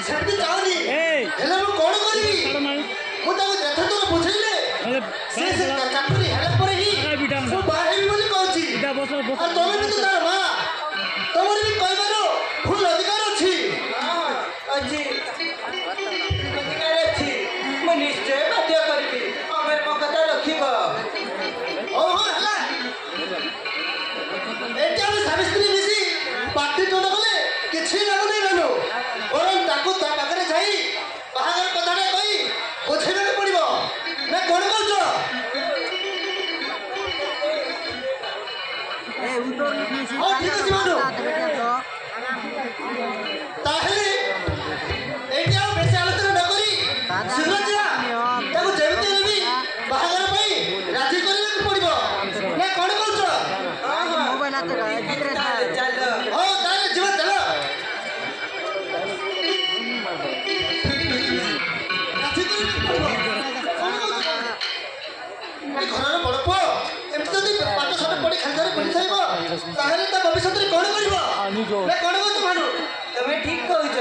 ସେମିତି ଚାହୁଁନି ହେଲେ ମୁଁ କଣ କରିବି ମୁଁ ତାକୁ ଯେତେ ଥର ବୁଝେଇଲେ ସେ ଚାକିରି ହେଲା ପରେ ହିଁ ମୁଁ ବାହା ହେବି ବୋଲି କହୁଛି ଆଉ ତମେ ବି ତ ତାର ମା ତମର ବି କହିବାର ଭୁଲ ଅଧିକାର ଅଛି ମୁଁ ନିଶ୍ଚୟ ବାଧ୍ୟ କରିବି ତମେ ମୋ କଥା ରଖିବ ଓହୋ ହେଲା ଏଠି ଆମେ ସ୍ୱାମୀ ସ୍ତ୍ରୀ ମିଶି ପାଟି ତୁଣ୍ଡ କଲେ କିଛି ଲାଭ ନାହିଁ ମାନୁ ବରଂ ତାକୁ ତା ପାଖରେ ଯାଇ ବାହାଘର କଥାଟା କହି ବୁଝେଇବାକୁ ପଡ଼ିବ ନା କଣ କହୁଛ ହଉ ଠିକ ଅଛି ମାନୁ ତାହେଲେ ଏଇଠି ଆଉ ବେଶୀ ଆଲୋଚନା ନ କରି ଶୀଘ୍ର ଯିବା ତାକୁ ଯେମିତି ହେଲେ ବି ବାହାଘର ପାଇଁ ରାଜି କରିବାକୁ ପଡ଼ିବ ନା କଣ କହୁଛ ଚାଲ ହଉ ତାହେଲେ ଯିବା ଚାଲ ରାଜି କରିବାକୁ ପଡ଼ିବ କଣ କହୁଛ ଏ ଘରର ବଡ଼ ପୁଅ ଏମିତି ଯଦି ପାଠ ସାଠ ପଢ଼ି ଖାଲିଧାରେ ବୁଲିଥାଇବ ତାହେଲେ ତା ଭବିଷ୍ୟତରେ କଣ କରିବ ନା କଣ କହୁଛ ଭାନୁ ତମେ ଠିକ କହୁଛ